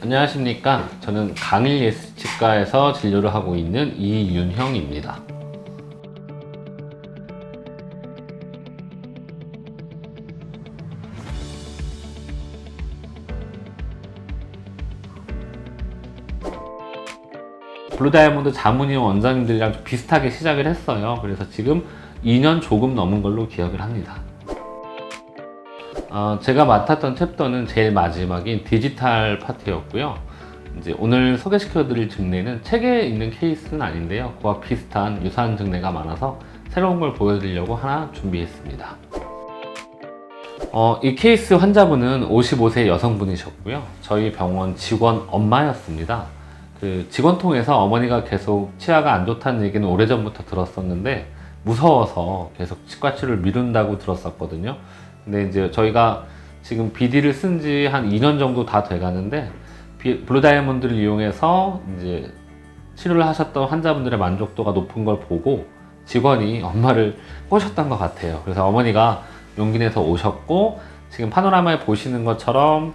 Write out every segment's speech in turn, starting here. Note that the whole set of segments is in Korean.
안녕하십니까. 저는 강일 예스치과에서 진료를 하고 있는 이윤형입니다. 블루다이아몬드 자문위원 원장님들이랑 좀 비슷하게 시작을 했어요. 그래서 지금 2년 조금 넘은 걸로 기억을 합니다. 제가 맡았던 챕터는 제일 마지막인 디지털 파트였고요. 이제 오늘 소개시켜드릴 증례는 책에 있는 케이스는 아닌데요. 그와 비슷한 유사한 증례가 많아서 새로운 걸 보여드리려고 하나 준비했습니다. 이 케이스 환자분은 55세 여성분이셨고요. 저희 병원 직원 엄마였습니다. 그 직원 통해서 어머니가 계속 치아가 안 좋다는 얘기는 오래전부터 들었었는데 무서워서 계속 치과 치료를 미룬다고 들었었거든요. 근데 이제 저희가 지금 BD를 쓴 지 한 2년 정도 다 돼 가는데 블루다이아몬드를 이용해서 이제 치료를 하셨던 환자분들의 만족도가 높은 걸 보고 직원이 엄마를 꼬셨던 것 같아요. 그래서 어머니가 용기 내서 오셨고, 지금 파노라마에 보시는 것처럼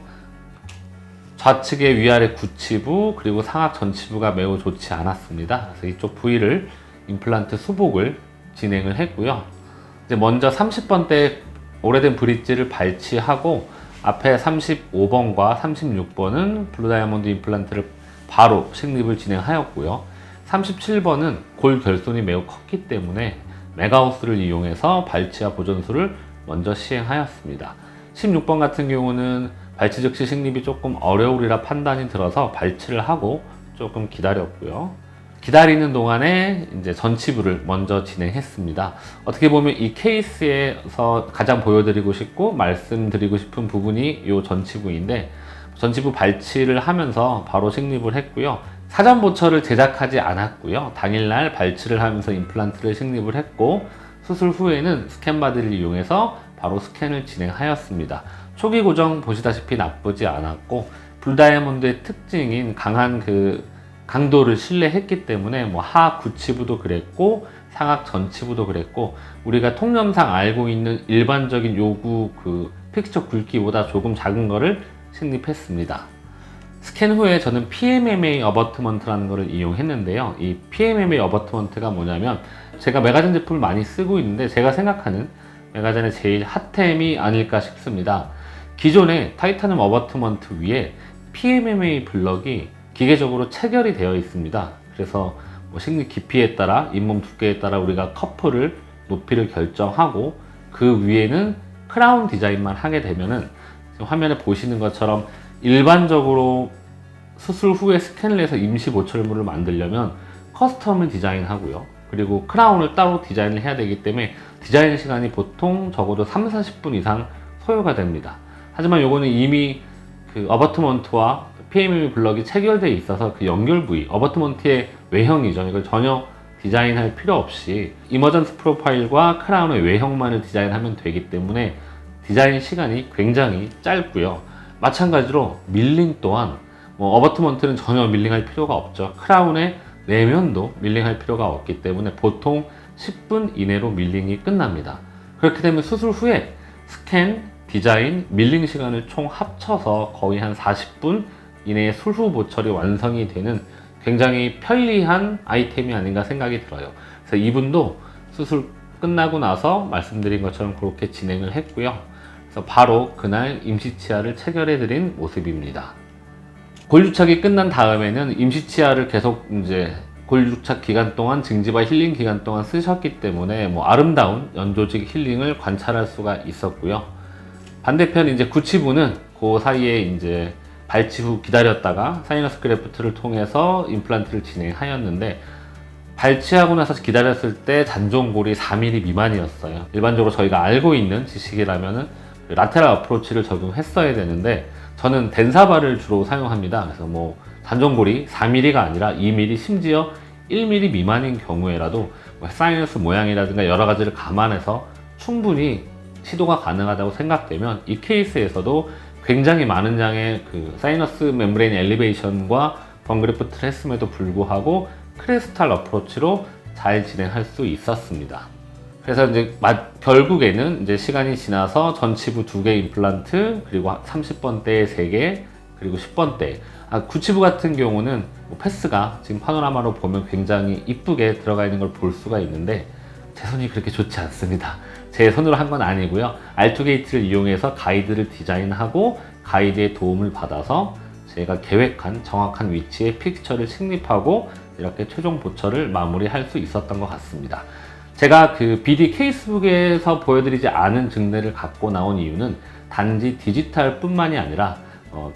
좌측의 위아래 구치부 그리고 상악 전치부가 매우 좋지 않았습니다. 그래서 이쪽 부위를 임플란트 수복을 진행을 했고요. 이제 먼저 30번대 오래된 브릿지를 발치하고 앞에 35번과 36번은 블루다이아몬드 임플란트를 바로 식립을 진행하였고요. 37번은 골 결손이 매우 컸기 때문에 메가우스를 이용해서 발치와 보존술을 먼저 시행하였습니다. 16번 같은 경우는 발치 즉시 식립이 조금 어려우리라 판단이 들어서 발치를 하고 조금 기다렸고요. 기다리는 동안에 이제 전치부를 먼저 진행했습니다. 어떻게 보면 이 케이스에서 가장 보여드리고 싶고 말씀드리고 싶은 부분이 이 전치부인데, 전치부 발치를 하면서 바로 식립을 했고요. 사전 보철을 제작하지 않았고요. 당일날 발치를 하면서 임플란트를 식립을 했고, 수술 후에는 스캔바디를 이용해서 바로 스캔을 진행하였습니다. 초기 고정 보시다시피 나쁘지 않았고, 블루다이아몬드의 특징인 강한 강도를 신뢰했기 때문에 하 구치부도 그랬고 상악 전치부도 그랬고, 우리가 통념상 알고 있는 일반적인 요구 픽처 굵기보다 조금 작은 거를 식립했습니다. 스캔 후에 저는 PMMA 어버트먼트라는 것을 이용했는데요. 이 PMMA 어버트먼트가 뭐냐면, 제가 메가젠 제품을 많이 쓰고 있는데 제가 생각하는 메가젠의 제일 핫템이 아닐까 싶습니다. 기존의 타이타늄 어버트먼트 위에 PMMA 블럭이 기계적으로 체결이 되어 있습니다. 그래서 식립 깊이에 따라 잇몸 두께에 따라 우리가 커프를 높이를 결정하고 그 위에는 크라운 디자인만 하게 되면은 지금 화면에 보시는 것처럼 일반적으로 수술 후에 스캔을 해서 임시 보철물을 만들려면 커스텀을 디자인하고 그리고 크라운을 따로 디자인을 해야 되기 때문에 디자인 시간이 보통 적어도 3-40분 이상 소요가 됩니다. 하지만 요거는 이미 어버트먼트와 PMMA 블럭이 체결되어 있어서 그 연결 부위, 어버트먼트의 외형이죠. 이걸 전혀 디자인할 필요 없이 이머전스 프로파일과 크라운의 외형만을 디자인하면 되기 때문에 디자인 시간이 굉장히 짧고요. 마찬가지로 밀링 또한 어버트먼트는 전혀 밀링할 필요가 없죠. 크라운의 내면도 밀링할 필요가 없기 때문에 보통 10분 이내로 밀링이 끝납니다. 그렇게 되면 수술 후에 스캔, 디자인, 밀링 시간을 총 합쳐서 거의 한 40분 이내에 술후 보철이 완성이 되는 굉장히 편리한 아이템이 아닌가 생각이 들어요. 그래서 이분도 수술 끝나고 나서 말씀드린 것처럼 그렇게 진행을 했고요. 그래서 바로 그날 임시치아를 체결해 드린 모습입니다. 골유착이 끝난 다음에는 임시치아를 계속 이제 골유착 기간 동안 증지바 힐링 기간 동안 쓰셨기 때문에 아름다운 연조직 힐링을 관찰할 수가 있었고요. 반대편 이제 구치부는 그 사이에 이제 발치 후 기다렸다가 사이너스 그래프트를 통해서 임플란트를 진행하였는데, 발치하고 나서 기다렸을 때 잔존골이 4mm 미만이었어요. 일반적으로 저희가 알고 있는 지식이라면은 라테랄 어프로치를 적용했어야 되는데 저는 덴사바를 주로 사용합니다. 그래서 잔존골이 4mm가 아니라 2mm, 심지어 1mm 미만인 경우에라도 사이너스 모양이라든가 여러 가지를 감안해서 충분히 시도가 가능하다고 생각되면 이 케이스에서도 굉장히 많은 양의 사이너스 멤브레인 엘리베이션과 벙그래프트를 했음에도 불구하고 크리스탈 어프로치로 잘 진행할 수 있었습니다. 그래서 이제 결국에는 이제 시간이 지나서 전치부 2개 임플란트, 그리고 30번대에 3개, 그리고 10번대 구치부 같은 경우는 뭐 패스가 지금 파노라마로 보면 굉장히 이쁘게 들어가 있는 걸 볼 수가 있는데 제 손이 그렇게 좋지 않습니다. 제 손으로 한 건 아니고요. 알투게이트를 이용해서 가이드를 디자인하고 가이드의 도움을 받아서 제가 계획한 정확한 위치에 픽처를 식립하고 이렇게 최종 보철을 마무리할 수 있었던 것 같습니다. 제가 그 BD 케이스북에서 보여드리지 않은 증례를 갖고 나온 이유는 단지 디지털 뿐만이 아니라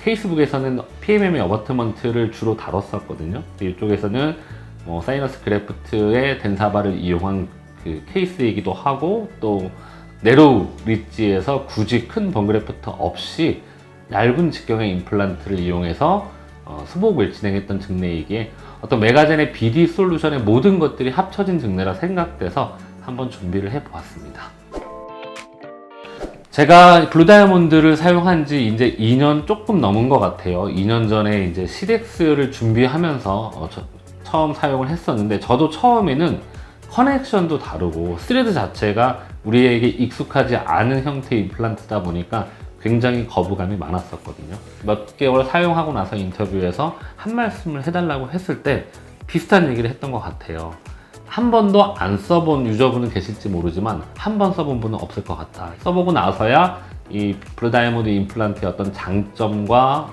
케이스북에서는 PMM의 어버트먼트를 주로 다뤘었거든요. 이쪽에서는 사이너스 그래프트의 덴사바를 이용한 그 케이스이기도 하고 또 네로우 리지에서 굳이 큰 번그래프트 없이 얇은 직경의 임플란트를 이용해서 수복을 진행했던 증례이기에 어떤 메가젠의 BD 솔루션의 모든 것들이 합쳐진 증례라 생각돼서 한번 준비를 해보았습니다. 제가 블루다이아몬드를 사용한 지 이제 2년 조금 넘은 것 같아요. 2년 전에 이제 시덱스를 준비하면서 처음 사용을 했었는데 저도 처음에는 커넥션도 다르고 스레드 자체가 우리에게 익숙하지 않은 형태의 임플란트다 보니까 굉장히 거부감이 많았었거든요. 몇 개월 사용하고 나서 인터뷰에서 한 말씀을 해달라고 했을 때 비슷한 얘기를 했던 것 같아요. 한 번도 안 써본 유저분은 계실지 모르지만 한 번 써본 분은 없을 것 같다. 써보고 나서야 이 블루다이아몬드 임플란트의 어떤 장점과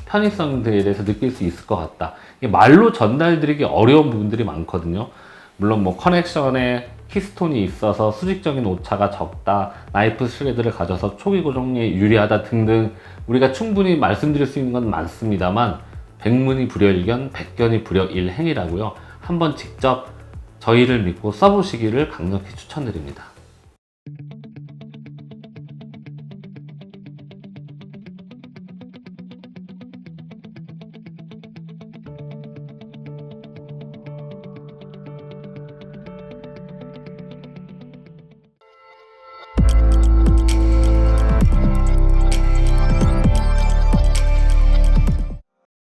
편의성들에 대해서 느낄 수 있을 것 같다. 이게 말로 전달드리기 어려운 부분들이 많거든요. 물론 커넥션에 키스톤이 있어서 수직적인 오차가 적다, 나이프 스레드를 가져서 초기 고정에 유리하다 등등 우리가 충분히 말씀드릴 수 있는 건 많습니다만 백문이 불여일견, 백견이 불여일행이라고요. 한번 직접 저희를 믿고 써보시기를 강력히 추천드립니다.